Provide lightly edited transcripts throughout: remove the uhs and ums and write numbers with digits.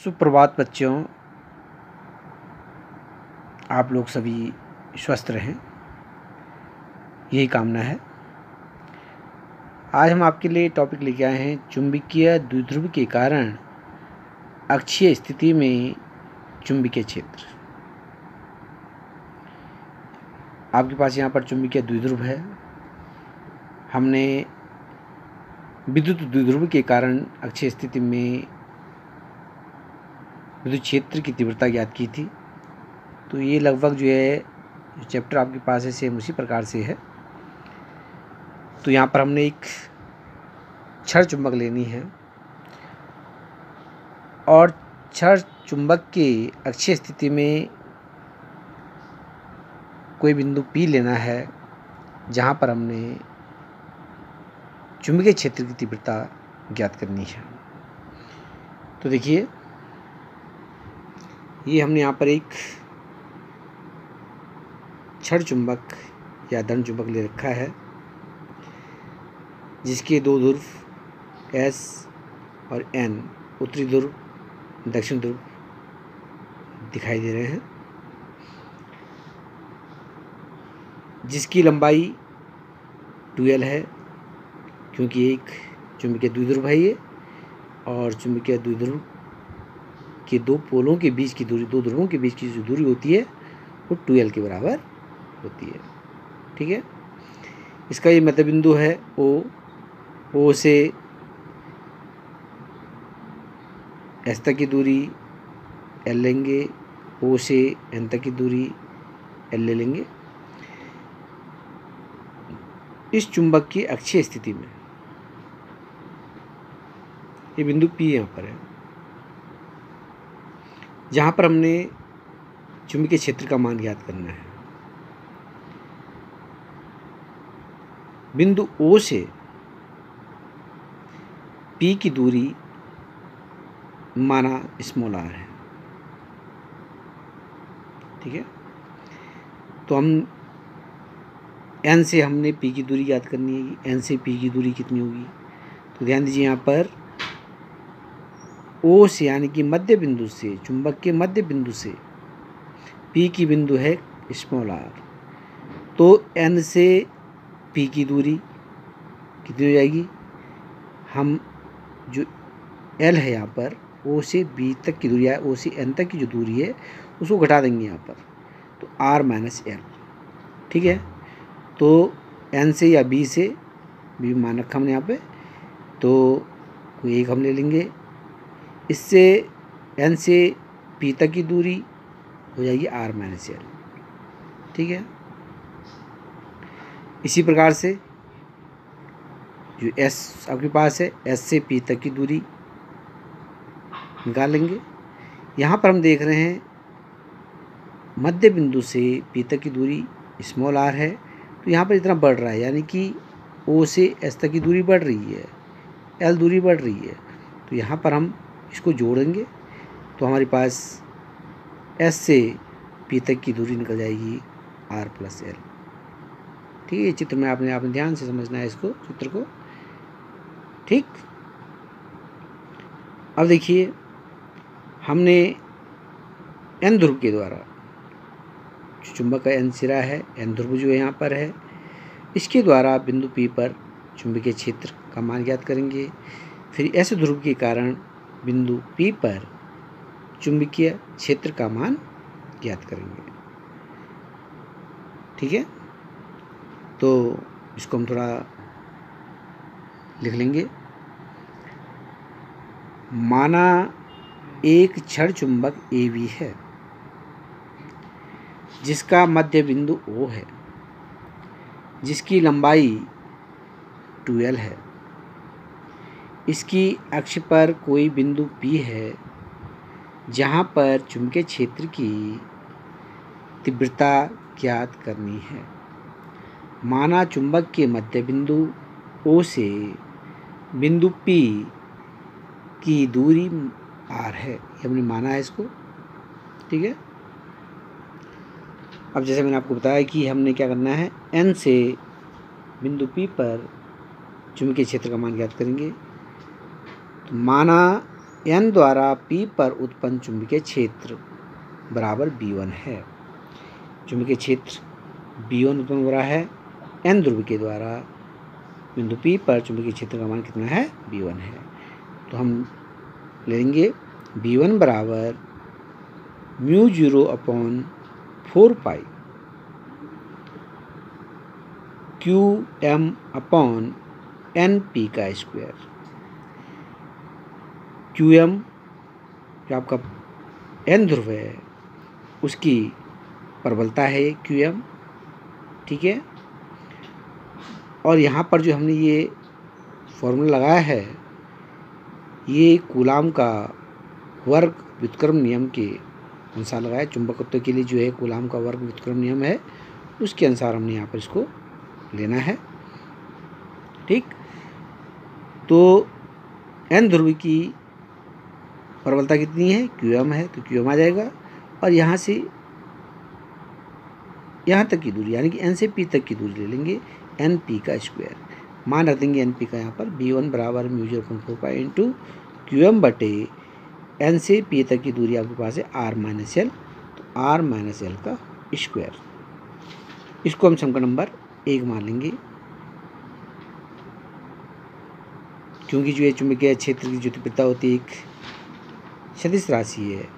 सुप्रभात बच्चों, आप लोग सभी स्वस्थ रहें, यही कामना है। आज हम आपके लिए टॉपिक लेके आए हैं चुंबकीय द्विध्रुव के कारण अक्षीय स्थिति में चुंबकीय क्षेत्र। आपके पास यहाँ पर चुंबकीय द्विध्रुव है। हमने विद्युत द्विध्रुव के कारण अक्षीय स्थिति में विद्युत क्षेत्र की तीव्रता ज्ञात की थी। तो ये लगभग जो है जो चैप्टर आपके पास है सेम उसी प्रकार से है। तो यहाँ पर हमने एक क्षण चुंबक लेनी है और क्षण चुंबक के अक्षीय स्थिति में कोई बिंदु P लेना है, जहाँ पर हमने चुंबकीय क्षेत्र की तीव्रता ज्ञात करनी है। तो देखिए, ये हमने यहाँ पर एक क्षण चुंबक या धन चुंबक ले रखा है, जिसके दो ध्रुव S और N, उत्तरी ध्रुव दक्षिण ध्रुव दिखाई दे रहे हैं, जिसकी लंबाई 2L है, क्योंकि एक चुंबकीय द्विध्रुव है ये। और चुंबकीय द्विध्रुव के दो पोलों के बीच की दूरी, दो ध्रुवों के बीच की जो दूरी होती है वो 2L के बराबर होती है। ठीक है, इसका ये मध्य बिंदु है O से S तक की दूरी L लेंगे, O से N तक की दूरी L ले लेंगे। इस चुंबक की अक्षीय स्थिति में ये बिंदु P यहाँ पर है, जहाँ पर हमने चुंबकीय क्षेत्र का मान ज्ञात करना है। बिंदु O से P की दूरी माना स्मॉल r है। ठीक है, तो हम N से हमने P की दूरी ज्ञात करनी है। N से P की दूरी कितनी होगी? तो ध्यान दीजिए, यहाँ पर O से यानी कि मध्य बिंदु से, चुंबक के मध्य बिंदु से P की बिंदु है स्मॉल r। तो N से P की दूरी कितनी हो जाएगी? हम जो L है यहाँ पर O से B तक की दूरी है, O से N तक की जो दूरी है उसको घटा देंगे यहाँ पर, तो R माइनस L। ठीक है, तो N से या B से, B मान रखा हमने यहाँ पे, तो कोई एक हम ले लेंगे। इससे N से P तक की दूरी हो जाएगी R माइनस L। ठीक है, इसी प्रकार से जो S आपके पास है, S से P तक की दूरी निकाल लेंगे। यहाँ पर हम देख रहे हैं मध्य बिंदु से P तक की दूरी स्मॉल r है, तो यहाँ पर इतना बढ़ रहा है, यानी कि O से S तक की दूरी बढ़ रही है, L दूरी बढ़ रही है। तो यहाँ पर हम इसको जोड़ेंगे तो हमारे पास S से P तक की दूरी निकल जाएगी R प्लस L। ठीक है, ये चित्र में आपने ध्यान से समझना है इसको, चित्र को। ठीक, अब देखिए, हमने N ध्रुव के द्वारा, जो चुंबक का N सिरा है, N ध्रुव जो यहाँ पर है, इसके द्वारा बिंदु P पर चुंबकीय क्षेत्र का मान ज्ञात करेंगे। फिर S ध्रुव के कारण बिंदु P पर चुंबकीय क्षेत्र का मान ज्ञात करेंगे। ठीक है, तो इसको हम थोड़ा लिख लेंगे। माना एक क्षण चुंबक AB है, जिसका मध्य बिंदु O है, जिसकी लंबाई 2L है। इसकी अक्ष पर कोई बिंदु P है, जहाँ पर चुंबकीय क्षेत्र की तीव्रता ज्ञात करनी है। माना चुंबक के मध्य बिंदु O से बिंदु P की दूरी R है, ये हमने माना है इसको। ठीक है, अब जैसे मैंने आपको बताया कि हमने क्या करना है, N से बिंदु P पर चुंबकीय क्षेत्र का मान ज्ञात करेंगे। तो माना n द्वारा p पर उत्पन्न चुंबकीय क्षेत्र बराबर b1 है। चुंबकीय क्षेत्र b1 उत्पन्न हो रहा है n ध्रुव के द्वारा बिंदु P पर चुंबकीय क्षेत्र का मान कितना है? b1 है। तो हम लेंगे b1 बराबर μ0/4 qm/np का स्क्वायर। qm जो आपका n ध्रुव है उसकी प्रबलता है qm, ठीक है। और यहाँ पर जो हमने ये फॉर्मूला लगाया है ये कूलाम का वर्ग व्युत्क्रम नियम के अनुसार लगाया। चुंबकत्व के लिए जो है कूलाम का वर्ग व्युत्क्रम नियम है उसके अनुसार हमने यहाँ पर इसको लेना है, ठीक। तो n ध्रुव की प्रबलता कितनी है? qm है, तो qm आ जाएगा। और यहाँ से यहाँ तक की दूरी यानी कि n से p तक की दूरी ले लेंगे np का स्क्वायर। मान रख देंगे np का यहाँ पर b1 बराबर μ0/4 इंटू qm बटे n से p तक की दूरी आपके पास है r माइनस एल, तो r माइनस एल का स्क्वायर। इसको हम समीकरण नंबर 1 मान लेंगे, क्योंकि जो ये चुंबकीय क्षेत्र की जो तीव्रता होती है एक सदिश राशि है,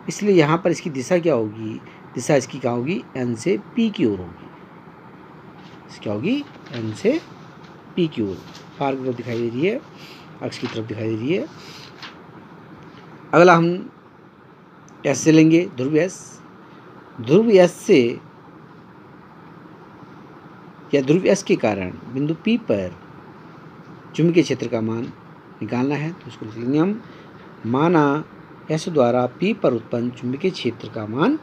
इसलिए यहाँ पर इसकी दिशा क्या होगी? दिशा इसकी क्या होगी? n से p की ओर होगी। क्या होगी? n से p की ओर, फार की तरफ दिखाई दे रही है, अक्ष की तरफ दिखाई दे रही है। अगला हम S से लेंगे, ध्रुव S। ध्रुव S से या ध्रुव S के कारण बिंदु P पर चुंबकीय क्षेत्र का मान निकालना है। तो इसको लिखेंगे हम, माना S द्वारा P पर उत्पन्न चुंबकीय क्षेत्र का मान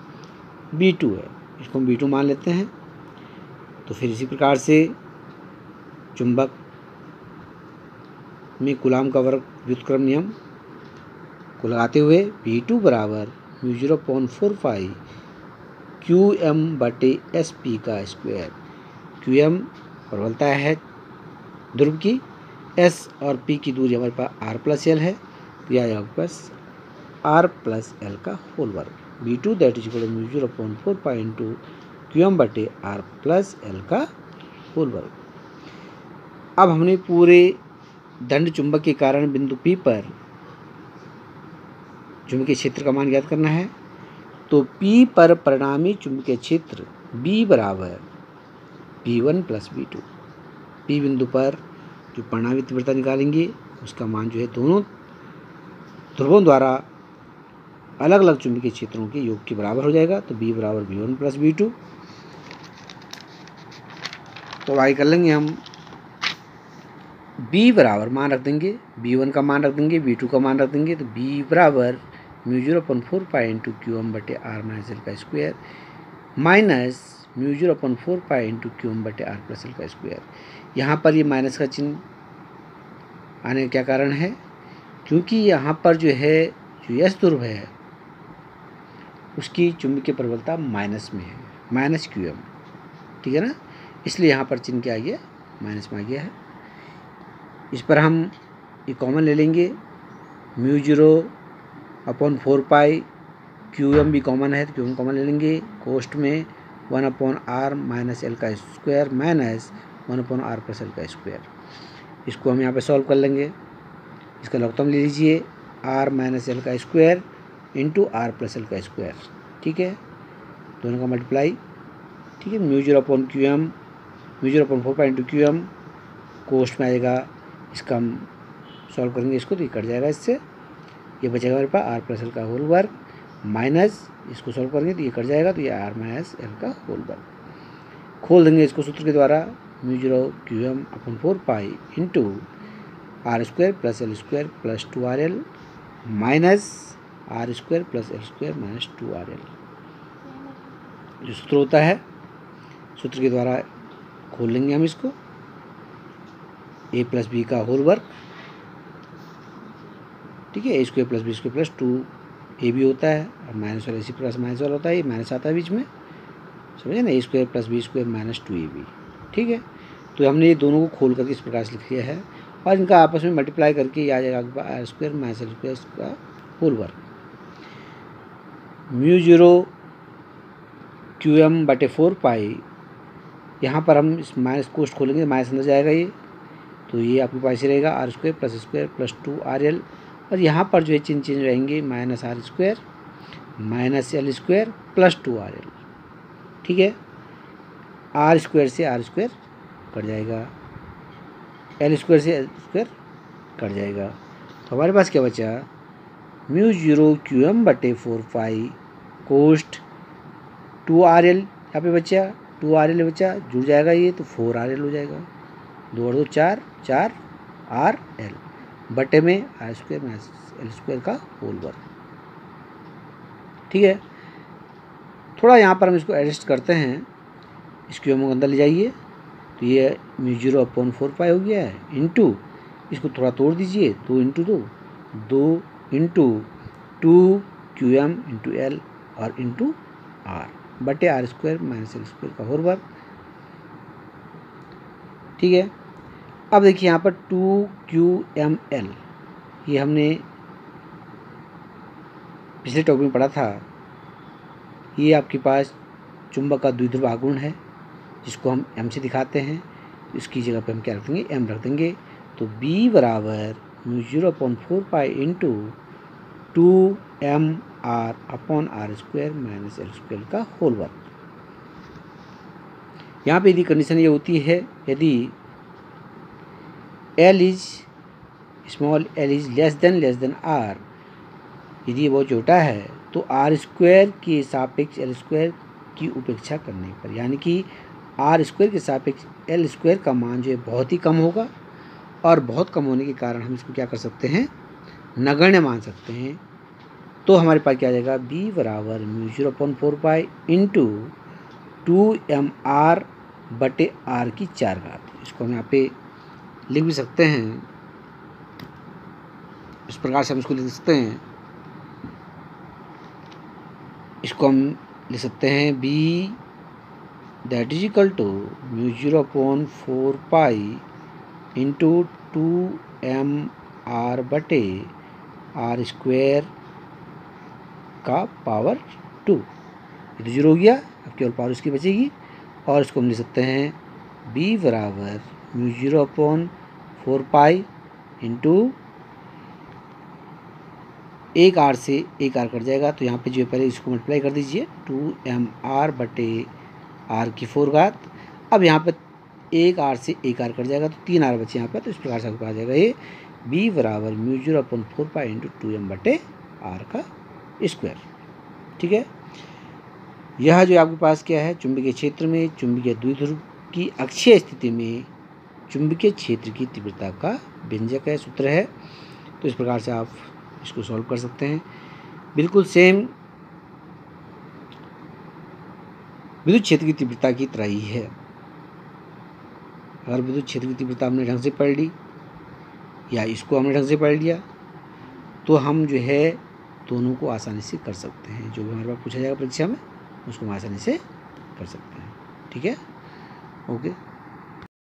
B2 है। इसको हम B2 मान लेते हैं। तो फिर इसी प्रकार से चुंबक में कूलाम का वर्ग व्युत्क्रम नियम को लगाते हुए B2 बराबर μ0/4 qm/sp का स्क्वायर। qm प्रबलता है ध्रुव की, s और p की दूरी हमारे पास r प्लस एल है, तो यह आएगा आपके पास r प्लस एल का होल वर्ग। B2 that is equal to μ0/4 into qm/r plus L का होल वर्ग। अब हमने पूरे दंड चुंबक के कारण बिंदु P पर चुंबकीय क्षेत्र का मान ज्ञात करना है। तो P पर परिणामी चुंबकीय क्षेत्र B बराबर P1 प्लस B2। P बिंदु पर जो परिणामी तीव्रता निकालेंगे उसका मान जो है दोनों ध्रुवों द्वारा अलग अलग चुंबकीय क्षेत्रों के योग के बराबर हो जाएगा। तो B बराबर B1 प्लस B2। तो आगे कर लेंगे हम, B बराबर मान रख देंगे, B1 का मान रख देंगे, B2 का मान रख देंगे। तो B बराबर μ0/4 इंटू qm/r माइनस एल का square minus μ0/4 into qm/r plus L का स्क्वायर। यहाँ पर ये माइनस का चिन्ह आने का क्या कारण है? क्योंकि यहाँ पर जो है जो S ध्रुव है उसकी चुंबकीय प्रबलता माइनस में है, माइनस qm, ठीक है ना। इसलिए यहाँ पर चिन्ह क्या आ गया? माइनस में आ गया है। इस पर हम ये कॉमन ले लेंगे, μ0/4 qm भी कॉमन है तो qm कॉमन ले लेंगे। कोष्ठ में 1/r माइनस एल का square minus 1/r plus L का स्क्वायर। इसको हम यहाँ पे सॉल्व कर लेंगे। इसका लघुत्तम ले लीजिए, r माइनस एल का square into r plus L का स्क्वायर, ठीक है, दोनों का मल्टीप्लाई, ठीक है। μ0/4 इंटू qm कोष्ठ में आएगा, इसका हम सॉल्व करेंगे इसको तो ये कट जाएगा, इससे ये बचेगा हमारे पास r प्लस एल का होल वर्ग माइनस इसको सॉल्व करेंगे तो ये कट जाएगा, तो ये r माइनस एल का होल वर्ग। खोल देंगे इसको सूत्र के द्वारा, μ0qm/4 into r square plus L square plus 2rl minus r square plus L square minus 2rl। जो सूत्र होता है सूत्र के द्वारा खोल लेंगे हम इसको, a प्लस बी का होल वर्ग, ठीक है, A square plus B square plus 2ab होता है, और माइनस वाला इसी प्लस माइनस वाला होता है, ये माइनस आता है बीच में, समझे ना, A square plus B square minus 2ab, ठीक है। तो हमने ये दोनों को खोल करके इस प्रकार से लिख लिया है। और इनका आपस में मल्टीप्लाई करके ये आ जाएगा आपके पास R square minus L square का होल वर्ग। म्यू 0 QM बटे 4 पाई, यहाँ पर हम इस माइनस कोष्ट खोलेंगे, माइनस अंदर जाएगा ये, तो ये आपके पास ही रहेगा आर स्क्वायर प्लस 2 RL, और यहाँ पर जो है चिन्ह चेंज रहेंगे, minus R square minus L square plus 2 RL। ठीक है, आर स्क्वायर से आर स्क्वायर कट जाएगा, एल स्क्वायर से एल स्क्वायर कट जाएगा, तो हमारे पास क्या बचा, म्यू 0 QM बटे 4 पाई कोष्ट 2 RL, यहाँ पे बचा 2 RL बचा, जुड़ जाएगा ये तो 4 RL हो जाएगा, 2 और 2 4 4 RL बटे में R square minus L square का होल वर्ग। ठीक है, थोड़ा यहाँ पर हम इसको एडजस्ट करते हैं, इसको हम अंदर ले जाइए, तो ये म्यू 0 अपॉन 4 पाई हो गया है, इंटू इसको थोड़ा तोड़ दीजिए, 2 into 2 into 2 QM into L और इंटू आर बटे R square minus L square का होल वर्ग। ठीक है, अब देखिए यहाँ पर 2QML, ये हमने पिछले टॉपिक में पढ़ा था, ये आपके पास चुंबक का द्विध्रुव आघूर्ण है जिसको हम M से दिखाते हैं, इसकी जगह पे हम क्या रख देंगे, M रख देंगे, तो B बराबर mu 0 upon 4 pi into 2MR upon R square minus L square का होल वर्ग। यहाँ पे यदि कंडीशन ये होती है, यदि L is small l is less than R, यदि ये बहुत छोटा है तो आर स्क्वायर के सापेक्ष एल स्क्वायर की उपेक्षा करने पर, यानी कि आर स्क्वायर के सापेक्ष एल स्क्वायर का मान जो है बहुत ही कम होगा, और बहुत कम होने के कारण हम इसको क्या कर सकते हैं, नगण्य मान सकते हैं। तो हमारे पास क्या आ जाएगा, B बराबर mu 0 upon 4 pi into 2MR बटे R की 4 घात। इसको हम यहाँ पे लिख भी सकते हैं, इस प्रकार से हम इसको लिख सकते हैं, इसको हम लिख सकते हैं B that is equal to mu 0 upon 4 pi into 2MR बटे आर स्क्वायर का पावर 2। ये तो 0 हो गया, अब केवल पावर इसकी बचेगी, और इसको हम लिख सकते हैं B बराबर म्यू 0 अपॉन 4 पाई इंटू एक आर से एक आर कट जाएगा, तो यहाँ पे जो है पहले इसको मल्टीप्लाई कर दीजिए, 2MR बटे आर की 4 घात। अब यहाँ पर एक आर से एक आर कट जाएगा, तो 3 आर बचे यहाँ पर, तो इस प्रकार से आपको आ जाएगा ये B बराबर mu 0 upon 4 pi into 2M बटे आर का स्क्वायर। ठीक है, यह जो आपके पास क्या है, चुंबकीय क्षेत्र में चुंबकीय द्विध्रुव की अक्षीय स्थिति में चुंबकीय क्षेत्र की तीव्रता का व्यंजक है, सूत्र है। तो इस प्रकार से आप इसको सॉल्व कर सकते हैं। बिल्कुल सेम विद्युत क्षेत्र की तीव्रता की तरह ही है। अगर विद्युत क्षेत्र की तीव्रता हमने ढंग से पढ़ ली या इसको हमने ढंग से पढ़ लिया, तो हम जो है दोनों को आसानी से कर सकते हैं। जो भी हमारे पास पूछा जाएगा परीक्षा में, उसको हम आसानी से कर सकते हैं। ठीक है, ओके।